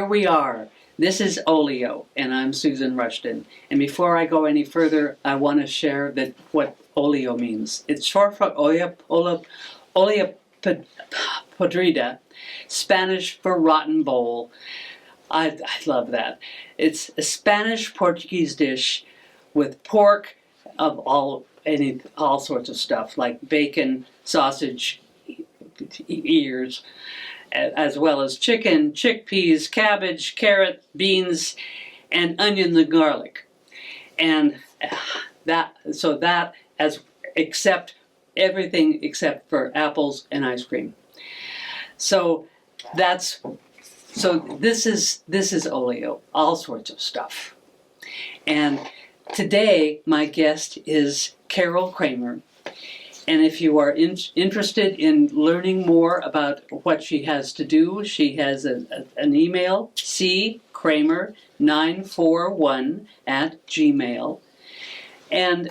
here we are. This is Olio, and I'm Susan Rushton. And before I go any further, I want to share what Olio means. It's short for Olio podrida, Spanish for rotten bowl. I love that. It's a Spanish-Portuguese dish with pork of all sorts of stuff, like bacon, sausage, ears, as well as chicken, chickpeas, cabbage, carrot, beans, and onions and garlic. And everything except for apples and ice cream. So this is Olio, all sorts of stuff. And today my guest is Carol Cramer. And if you are interested in learning more about what she has to do, she has an email, ckramer941@gmail. And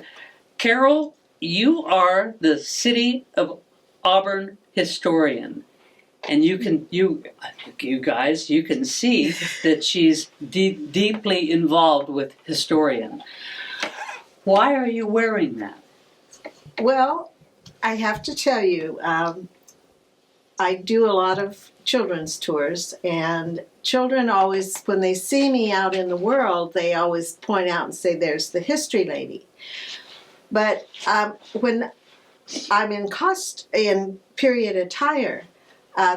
Carol, you are the City of Auburn historian. And you guys can see that she's deeply involved with historian. Why are you wearing that? Well, I have to tell you, I do a lot of children's tours, and children always, when they see me out in the world, they always point out and say, "There's the history lady." But when I'm in period attire,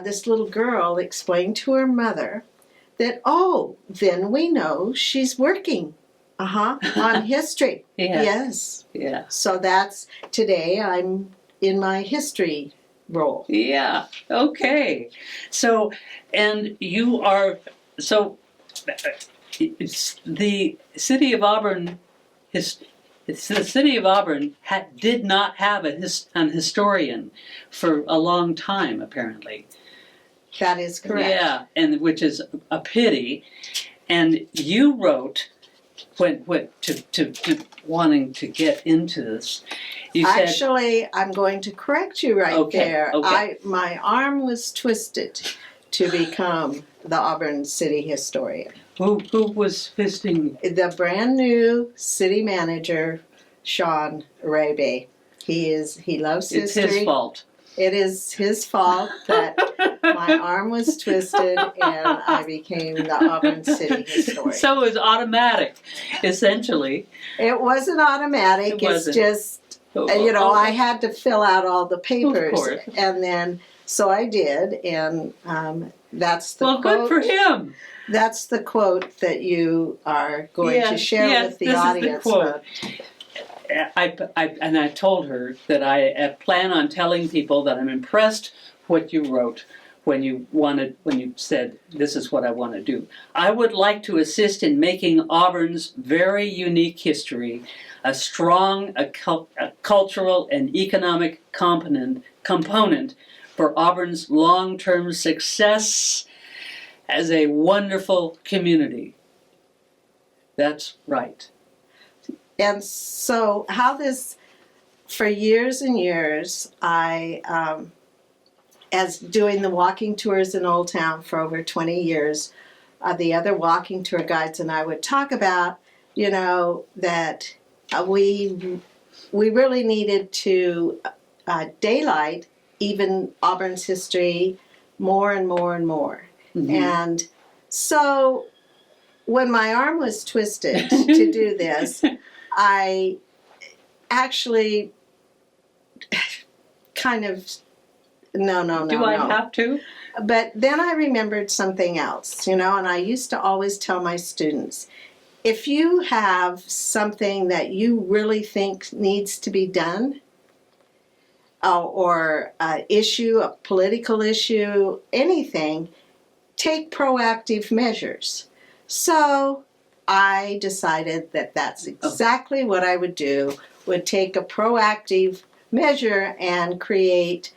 this little girl explained to her mother that, oh, then we know she's working on history. Yes. Yeah. So that's, today I'm in my history role. Yeah. Okay. So, and you are, it's the City of Auburn, did not have an historian for a long time, apparently. That is correct. Yeah, and which is a pity. And you wrote, when wanting to get into this, you said, actually, I'm going to correct you right there. Okay. My arm was twisted to become the Auburn city historian. Who was visiting? The brand new city manager, Sean Rabe. He loves history. It's his fault. It is his fault that my arm was twisted and I became the Auburn city historian. So it was automatic, essentially. It wasn't automatic. It's just, I had to fill out all the papers. Of course. And then, so I did, and that's the quote. Well, good for him. That's the quote that you are going to share with the audience. Is the quote. I told her that I plan on telling people that I'm impressed what you wrote when you said, this is what I want to do. I would like to assist in making Auburn's very unique history a strong cultural and economic component for Auburn's long-term success as a wonderful community. That's right. And so how this, for years and years, I, as doing the walking tours in Old Town for over 20 years, the other walking tour guides and I would talk about, that we really needed to daylight even Auburn's history more and more and more. Mm-hmm. And so when my arm was twisted to do this, I actually kind of, no. Do I have to? But then I remembered something else, and I used to always tell my students, if you have something that you really think needs to be done, or an issue, a political issue, anything, take proactive measures. So I decided that that's exactly what I would do, would take a proactive measure and create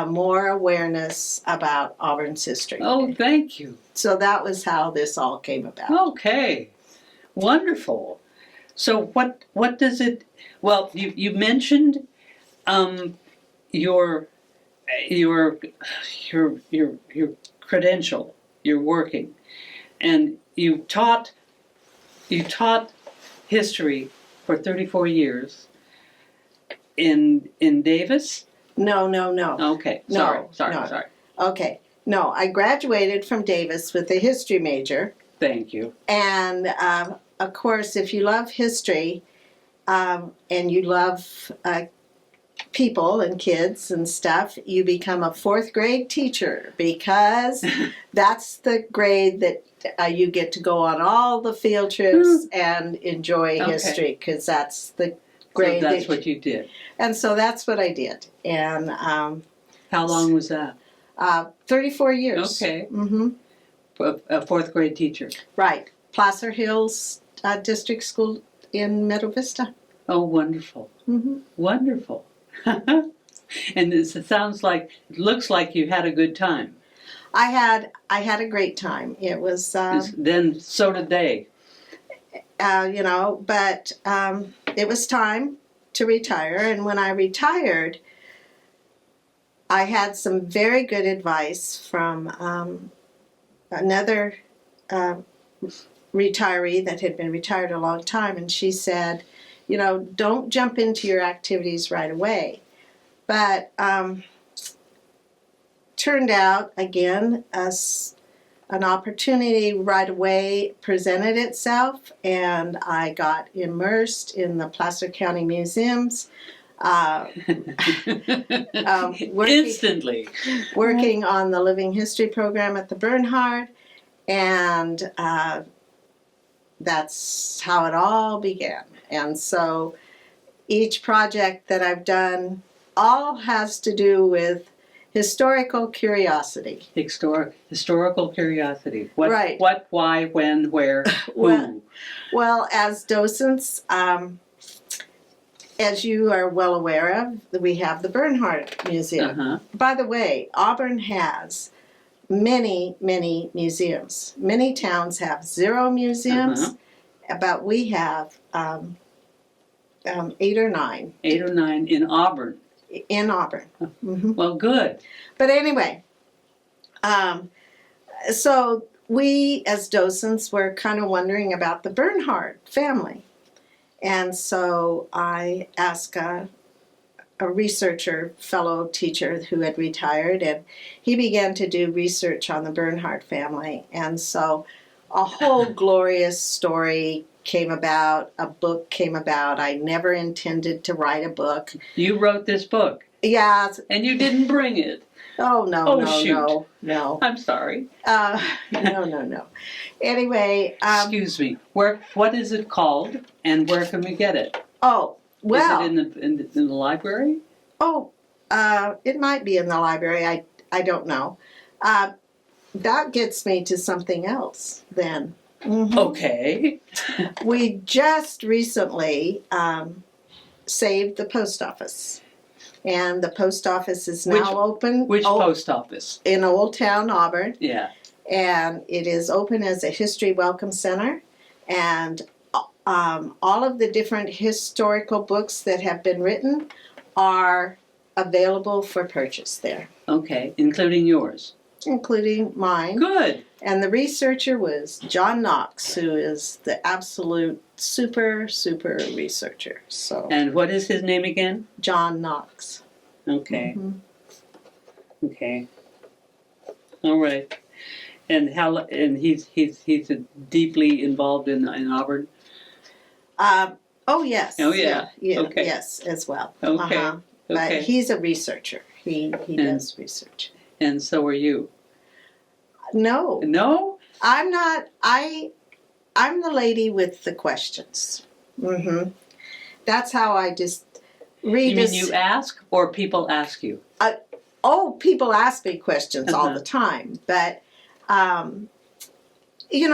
more awareness about Auburn's history. Oh, thank you. So that was how this all came about. Okay, wonderful. So what does it? Well, you mentioned your credential, your working. And you taught history for 34 years in Davis? No. Okay, No. sorry. Okay. No, I graduated from Davis with a history major. Thank you. And of course, if you love history and you love people and kids and stuff, you become a fourth grade teacher because that's the grade that you get to go on all the field trips and enjoy history, because that's the grade. So that's what you did. And so that's what I did. And how long was that? 34 years. Okay. Mm-hmm. A fourth grade teacher. Right. Placer Hills District School in Meadow Vista. Oh, wonderful. Mm-hmm. Wonderful. And it looks like you had a good time. I had a great time. It was then so did they. But it was time to retire, and when I retired, I had some very good advice from another retiree that had been retired a long time, and she said, don't jump into your activities right away. But turned out, again, as an opportunity right away presented itself, and I got immersed in the Placer County museums. Instantly. Working on the Living History program at the Bernhard, and that's how it all began. And so each project that I've done all has to do with historical curiosity. Historical curiosity. What, right. What, why, when, where, who? Well, as docents, as you are well aware of, we have the Bernhard Museum. Uh-huh. By the way, Auburn has many, many museums. Many towns have 0 museums, but we have 8 or 9. 8 or 9 in Auburn. In Auburn. Mm-hmm. Well, good. But anyway, so we as docents were kind of wondering about the Bernhard family. And so I asked a researcher, fellow teacher who had retired, and he began to do research on the Bernhard family. And so a whole glorious story came about, a book came about. I never intended to write a book. You wrote this book. Yeah. And you didn't bring it. Oh, no, shoot. no. I'm sorry. No. Anyway. Excuse me. What is it called, and where can we get it? Oh, well. Is it in the library? Oh, it might be in the library. I don't know. That gets me to something else then. Mm-hmm. Okay. We just recently saved the post office. And the post office is now open. Which post office? In Old Town, Auburn. Yeah. And it is open as a history welcome center. And all of the different historical books that have been written are available for purchase there. Okay, including yours. Including mine. Good. And the researcher was John Knox, who is the absolute super researcher. So. And what is his name again? John Knox. Okay. Mm-hmm. Okay. All right. And he's deeply involved in Auburn. Oh yes. Oh yeah. Okay. Yes, as well. Okay. Okay. But he's a researcher. He does research. And so are you. No. No? I'm not. I'm the lady with the questions. Mm-hmm. That's how I just read. You mean you ask, or people ask you? People ask me questions all the time, but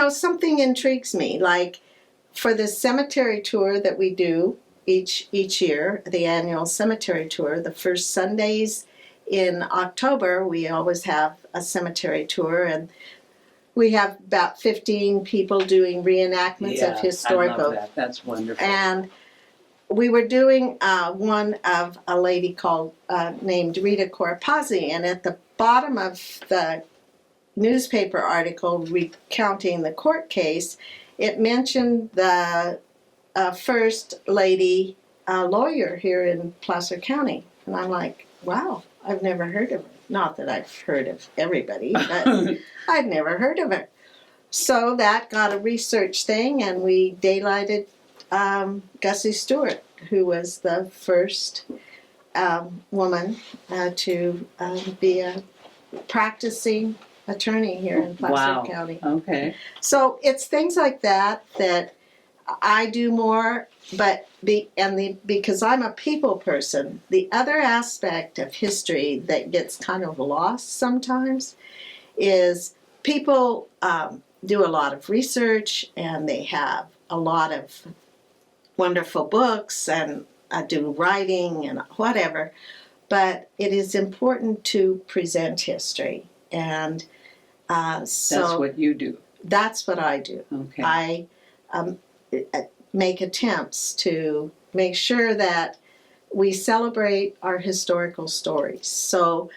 something intrigues me. Like for the cemetery tour that we do each year, the annual cemetery tour, the first Sundays in October, we always have a cemetery tour, and we have about 15 people doing reenactments of historical. I love that. That's wonderful. And we were doing one of a lady named Rita Corpazzi, and at the bottom of the newspaper article recounting the court case, it mentioned the first lady lawyer here in Placer County. And I'm like, wow, I've never heard of her. Not that I've heard of everybody, but I'd never heard of her. So that got a research thing, and we daylighted Gussie Stewart, who was the first woman to be a practicing attorney here in Placer Wow. County. Okay. So it's things like that that I do more, but because I'm a people person, the other aspect of history that gets kind of lost sometimes is people do a lot of research, and they have a lot of wonderful books and do writing and whatever, but it is important to present history, and so That's what you do. that's what I do. Okay. I make attempts to make sure that we celebrate our historical stories. So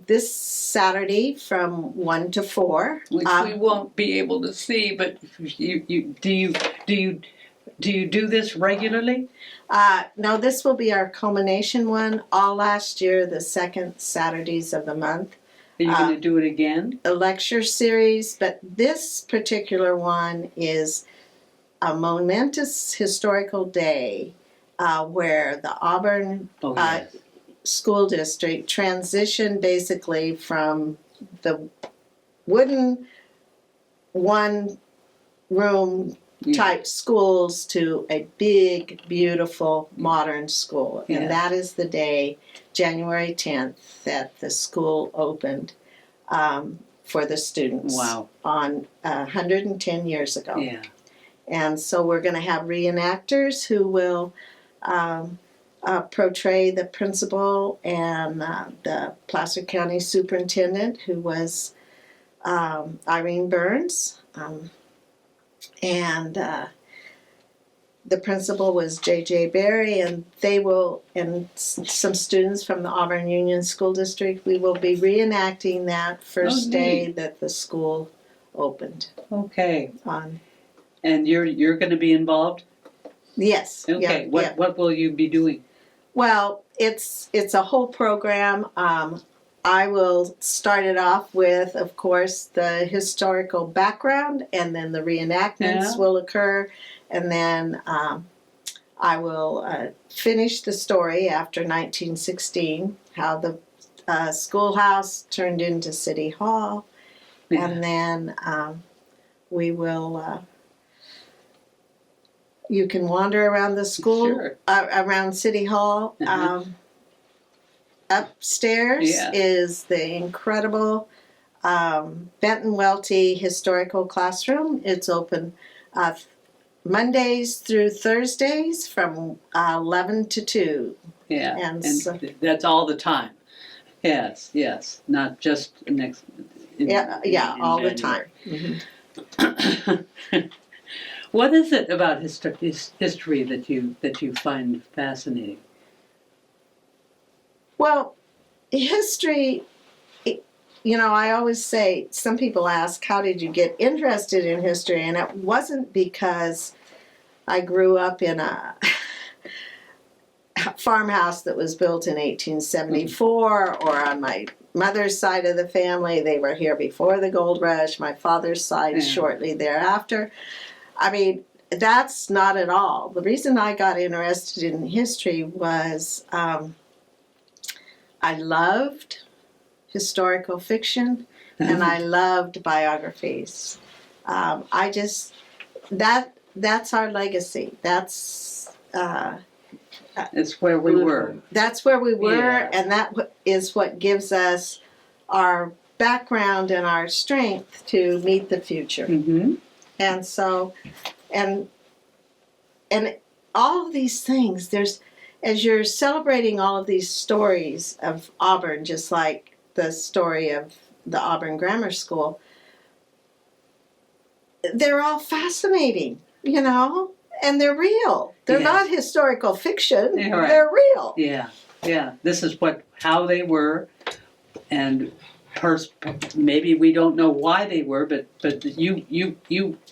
this Saturday from 1 to 4, Which we won't be able to see, but do you do this regularly? no, this will be our culmination one. All last year, the second Saturdays of the month. Are you going to do it again? A lecture series, but this particular one is a momentous historical day where the Auburn Yes. school district transitioned basically from the wooden one-room type schools to a big, beautiful, modern school. Yeah. And that is the day, January 10th, that the school opened for the students. Wow. On 110 years ago. Yeah. And so we're going to have reenactors who will portray the principal and the Placer County superintendent, who was Irene Burns. And the principal was J.J. Berry, and they will, and some students from the Auburn Union School District, we will be reenacting that first day that the school opened. Okay. On And you're going to be involved? yes. Okay. Yeah, What will you be doing? Well, it's a whole program. I will start it off with, of course, the historical background, and then the reenactments will occur, and then I will finish the story after 1916, how the schoolhouse turned into City Hall, and then we will. You can wander around the school, Sure. Around City Hall. Upstairs is the incredible Benton Welty Historical Classroom. It's open Mondays through Thursdays from 11 to 2. Yeah. And so, that's all the time. Yes. Not just next. In all January. the time. Mm-hmm. What is it about history that you find fascinating? Well, history, I always say, some people ask, how did you get interested in history? And it wasn't because I grew up in a farmhouse that was built in 1874, or on my mother's side of the family, they were here before the gold rush, my father's side shortly thereafter. I mean, that's not at all. The reason I got interested in history was I loved historical fiction, and I loved biographies. That's our legacy. That's where we were. That's where we were, and that is what gives us our background and our strength to meet the future. Mm-hmm. And so, and all of these things, as you're celebrating all of these stories of Auburn, just like the story of the Auburn Grammar School, they're all fascinating, and they're real. They're not historical fiction. They're real. Yeah. This is how they were, and maybe we don't know why they were, but you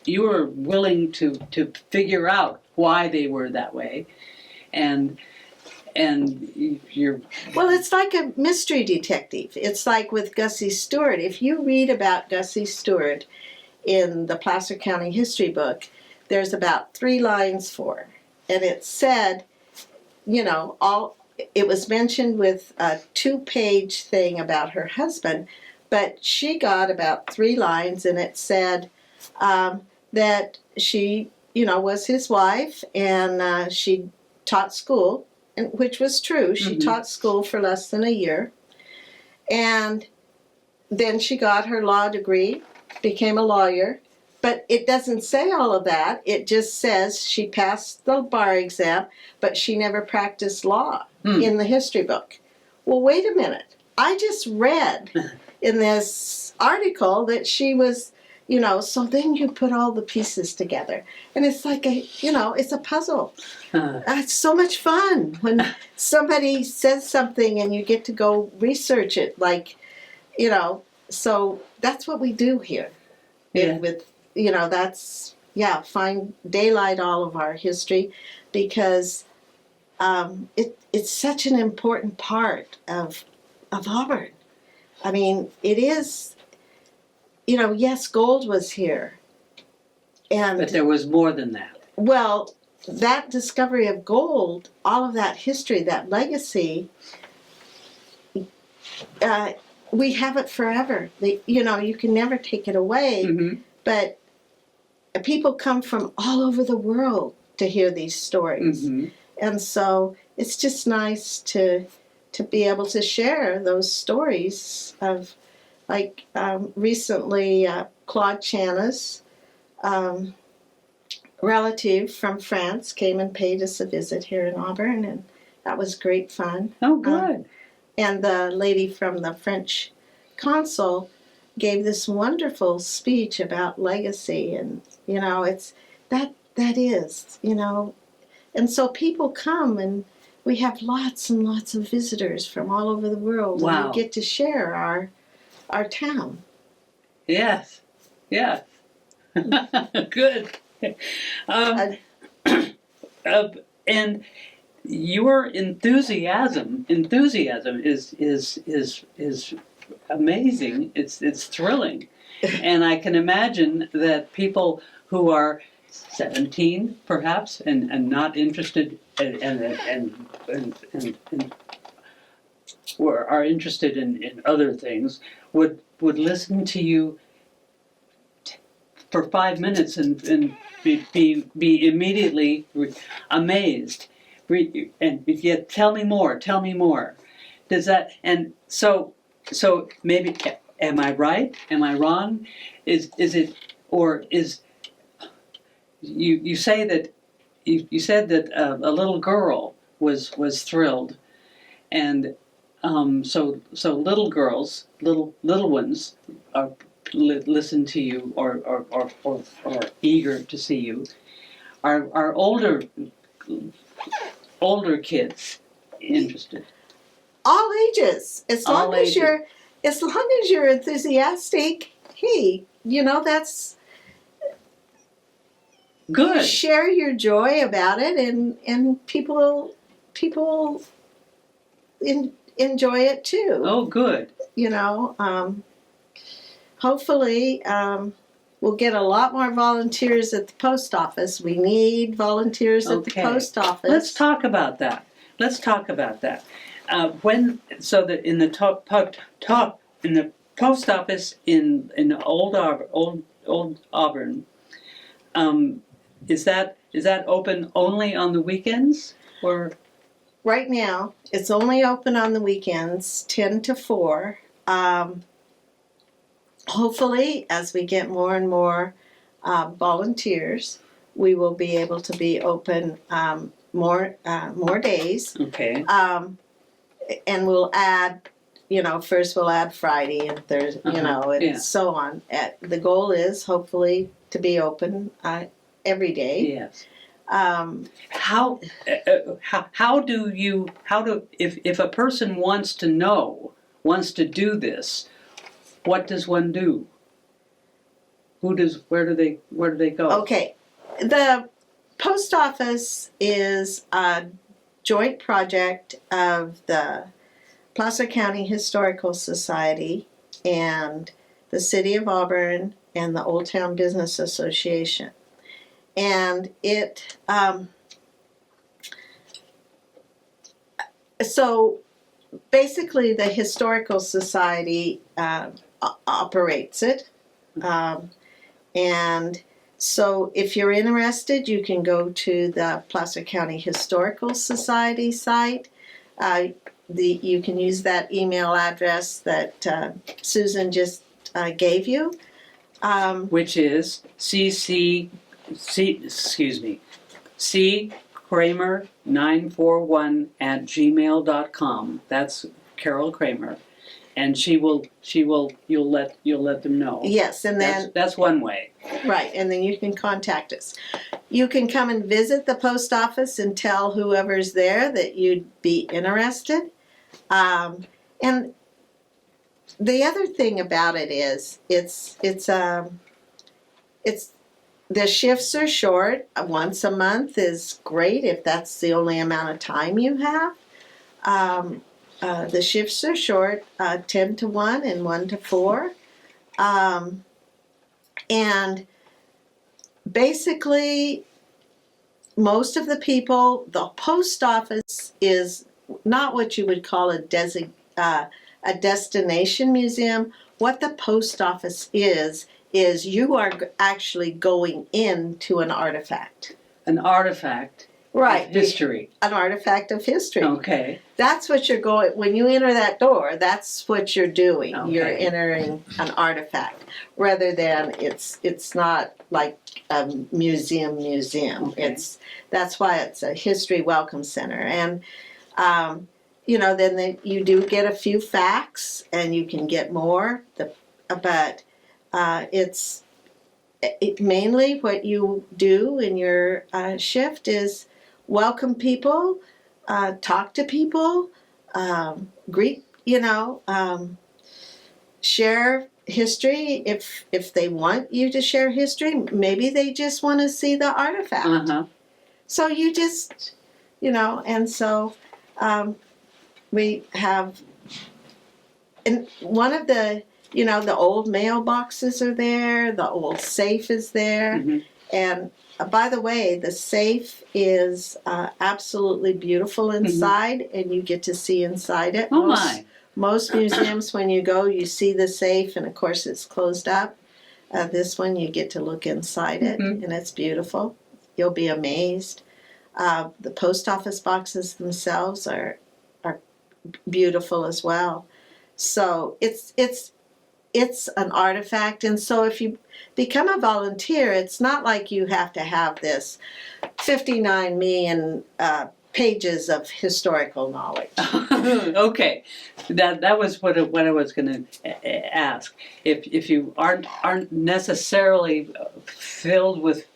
were willing to figure out why they were that way, and you're Well, it's like a mystery detective. It's like with Gussie Stewart. If you read about Gussie Stewart in the Placer County history book, there's about 3 lines for her. And it said, it was mentioned with a 2-page thing about her husband, but she got about 3 lines, and it said that she, was his wife, and she taught school, which was true. She taught school for less than a year. And then she got her law degree, became a lawyer. But it doesn't say all of that. It just says she passed the bar exam, but she never practiced law in the history book. Well, wait a minute. I just read in this article that she was, so then you put all the pieces together. And it's like it's a puzzle. It's so much fun when somebody says something and you get to go research it. So that's what we do here. Yeah. Find daylight all of our history, because it's such an important part of Auburn. I mean, it is, yes, gold was here. But there was more than that. Well, that discovery of gold, all of that history, that legacy, we have it forever. You can never take it away, but people come from all over the world to hear these stories. And so it's just nice to be able to share those stories of, recently, Claude Channa's relative from France came and paid us a visit here in Auburn, and that was great fun. Oh, good. And the lady from the French consul gave this wonderful speech about legacy, and it's that is, and so people come, and we have lots and lots of visitors from all over the world. Wow. And we get to share our town. Yes. Good. And your enthusiasm is amazing. It's thrilling, and I can imagine that people who are 17, perhaps, and not interested, and or are interested in other things, would listen to you for 5 minutes and be immediately amazed, and yet tell me more. Does that, and so maybe, am I right? Am I wrong? Is it, or is you say that you said that a little girl was thrilled, and so little girls, little ones are listen to you or eager to see you. Are older kids interested? All ages, as long as you're enthusiastic. Hey, that's good. You share your joy about it, and people enjoy it too. Oh, good. Hopefully, we'll get a lot more volunteers at the post office. We need volunteers at the post office. Let's talk about that. In the post office in Old Auburn, is that open only on the weekends, or? Right now, it's only open on the weekends, 10 to 4. Hopefully, as we get more and more volunteers, we will be able to be open more days. Okay. And we'll add, first we'll add Friday and Thursday, and so on. The goal is hopefully to be open every day. Yes. How do if a person wants to do this, what does one do? Where do they go? Okay, the post office is a joint project of the Placer County Historical Society and the City of Auburn and the Old Town Business Association. And it, so basically the Historical Society operates it. And so if you're interested, you can go to the Placer County Historical Society site. You can use that email address that Susan just gave you. Which is Cramer941@gmail.com. That's Carol Cramer, and you'll let them know. Yes, and then that's one way. Right, and then you can contact us. You can come and visit the post office and tell whoever's there that you'd be interested. And the other thing about it is the shifts are short. Once a month is great if that's the only amount of time you have. The shifts are short, 10 to 1 and 1 to 4. And basically, most of the people, the post office is not what you would call a destination museum. What the post office is you are actually going into an artifact. An artifact. Right. Of history. An artifact of history. Okay. That's what you're going, when you enter that door, that's what you're doing. Okay. You're entering an artifact rather than it's not like a museum. Okay. That's why it's a history welcome center. And then you do get a few facts and you can get more, but it's mainly what you do in your shift is welcome people, talk to people, greet, share history if they want you to share history. Maybe they just want to see the artifact. Uh-huh. So you just, and so we have, and one of the, the old mailboxes are there, the old safe is there, Mm-hmm. and by the way, the safe is absolutely beautiful inside, and you get to see inside it. Oh my! Most museums, when you go, you see the safe, and of course it's closed up. This one, you get to look inside it, and it's beautiful. You'll be amazed. The post office boxes themselves are beautiful as well. So it's an artifact, and so if you become a volunteer, it's not like you have to have this 59 million pages of historical knowledge. Okay, that was what I was going to ask. If you aren't necessarily filled with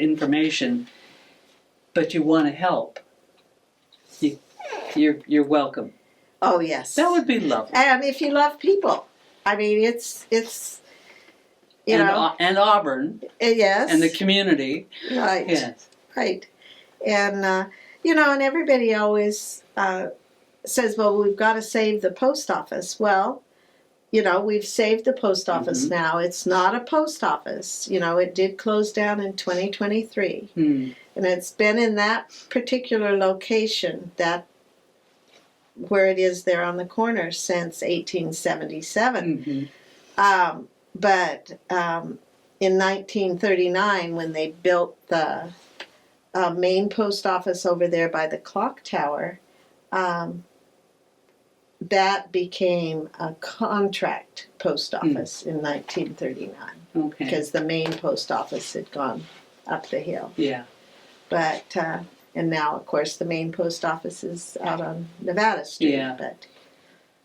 information, but you want to help, you're welcome. Oh yes, That would be lovely. and if you love people, I mean it's and Auburn yes, and the community. right, Yes. right, and and everybody always says, well, we've got to save the post office. Well, we've saved the post office now. It's not a post office. It did close down in 2023, and it's been in that particular location, where it is there on the corner, since 1877. But in 1939, when they built the main post office over there by the clock tower, that became a contract post office in 1939. Okay. Because the main post office had gone up the hill. Yeah. But and now, of course, the main post office is out on Nevada Street. Yeah. But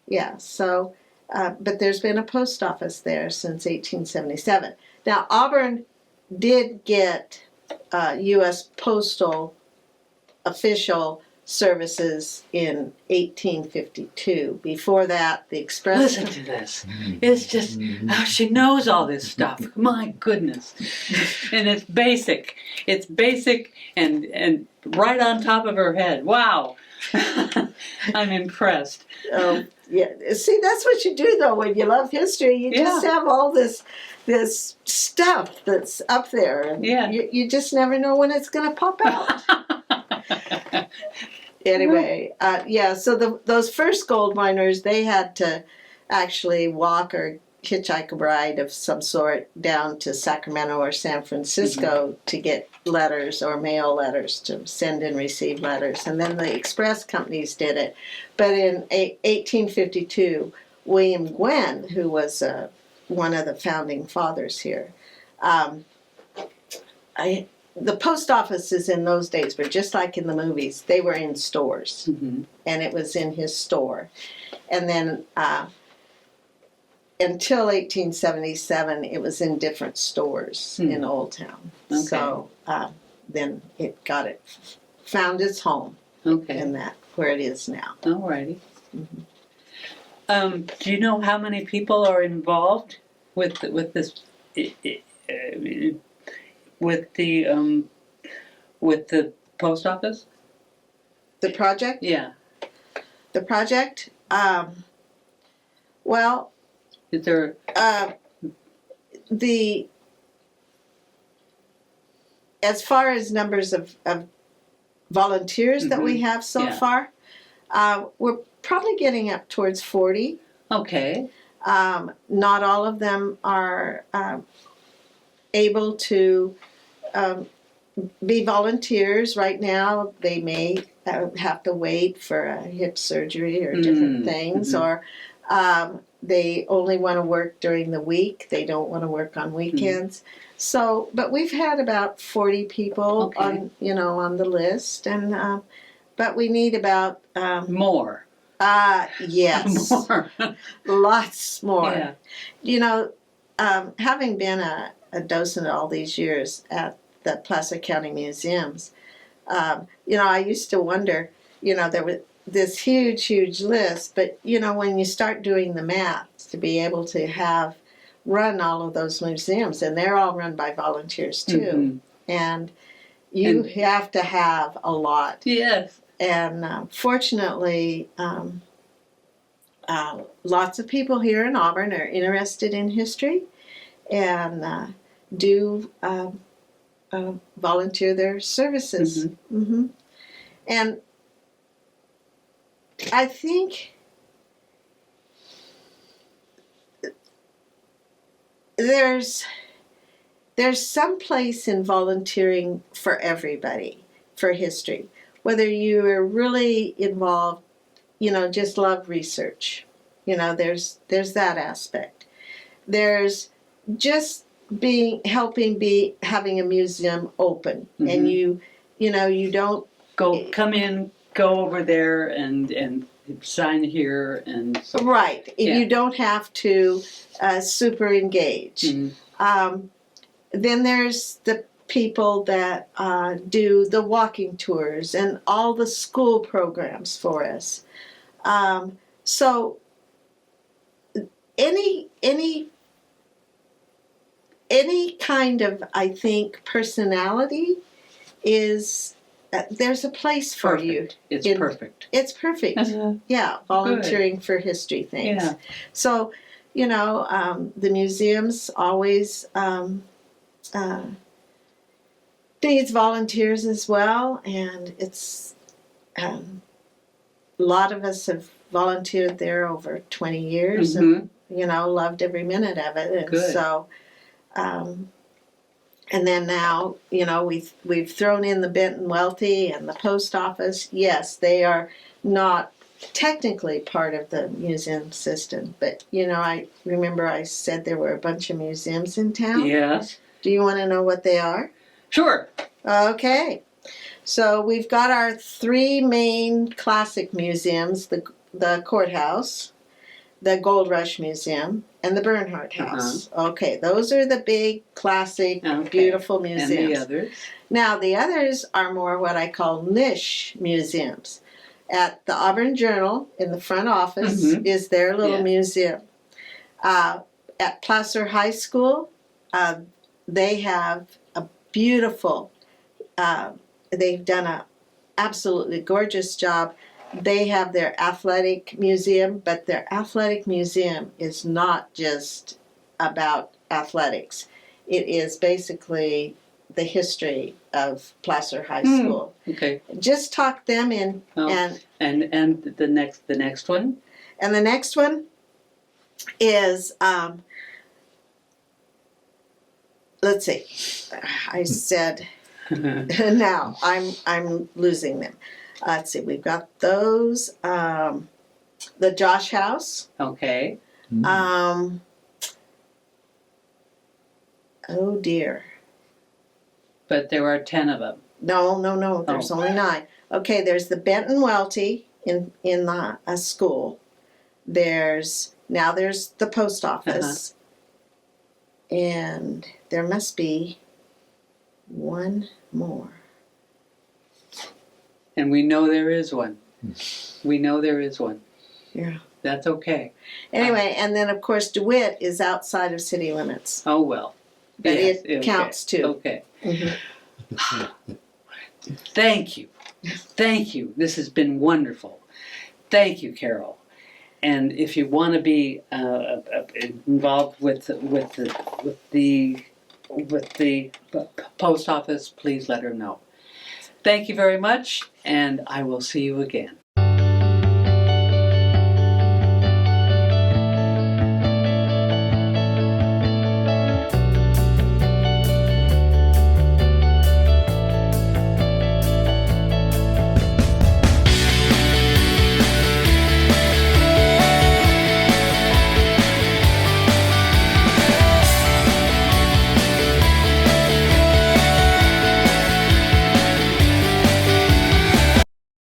yeah, so but there's been a post office there since 1877. Now, Auburn did get U.S. postal official services in 1852. Before that, the express. Listen to this. It's just, oh, she knows all this stuff. My goodness. And it's basic. It's basic and right on top of her head. Wow. I'm impressed. Yeah. See, that's what you do though when you love history. You just have all this stuff that's up there, and you just never know when it's going to pop out. Anyway, so those first gold miners, they had to actually walk or hitchhike a ride of some sort down to Sacramento or San Francisco to get letters or mail letters, to send and receive letters. And then the express companies did it. But in 1852, William Gwen, who was one of the founding fathers here, the post offices in those days were just like in the movies. They were in stores, and it was in his store. And then until 1877, it was in different stores in Old Town. Okay. So then it found its home in that, where it is now. Alrighty. Do you know how many people are involved with this? With the post office? The project? Yeah. The project? Well, is there as far as numbers of volunteers that we have so far, we're probably getting up towards 40. Okay. Not all of them are able to be volunteers right now. They may have to wait for a hip surgery or different things, or they only want to work during the week. They don't want to work on weekends. So, but we've had about 40 people on the list, and but we need about more. Yes, more. Lots more. Yeah. Having been a docent all these years at the Placer County Museums, I used to wonder, there was this huge list, but when you start doing the math to be able to run all of those museums, and they're all run by volunteers too, and you have to have a lot. Yes. And fortunately, lots of people here in Auburn are interested in history and do volunteer their services. And I think there's some place in volunteering for everybody for history. Whether you are really involved, just love research, there's that aspect. There's just having a museum open, and you don't go over there and sign here and so right. Yeah. You don't have to super engage. Then there's the people that do the walking tours and all the school programs for us. So any kind of, I think, personality is there's a place for you. It's perfect. It's perfect. Yeah, volunteering for history things. Yeah. So, the museums always needs volunteers as well, and it's a lot of us have volunteered there over 20 years, and loved every minute of it. And good. So, and then now, we've thrown in the Benton Wealthy and the post office. Yes, they are not technically part of the museum system, but I remember I said there were a bunch of museums in town. Yes. Do you want to know what they are? Sure. Okay. So we've got our three main classic museums: the courthouse, the Gold Rush Museum, and the Bernhardt House. Okay, those are the big, classic, Okay. beautiful And the museums. others? Now, the others are more what I call niche museums. At the Auburn Journal, in the front office, is their little museum. At Placer High School, they have a beautiful, they've done a absolutely gorgeous job. They have their athletic museum, but their athletic museum is not just about athletics. It is basically the history of Placer High School. Okay. Just talk them in. And the next one? And the next one is let's see. I said now I'm losing them. Let's see. We've got those. The Josh House. Okay. Oh dear. But there are 10 of them. No. There's only 9. Okay. There's the Benton Welty in the school. There's the post office, and there must be one more. And we know there is one. We know there is one. Yeah. That's okay. Anyway, and then of course DeWitt is outside of city limits, Oh, well. but Yes, it counts too. Okay. Mhm. Thank you. Thank you. This has been wonderful. Thank you, Carol. And if you want to be involved with the post office, please let her know. Thank you very much, and I will see you again.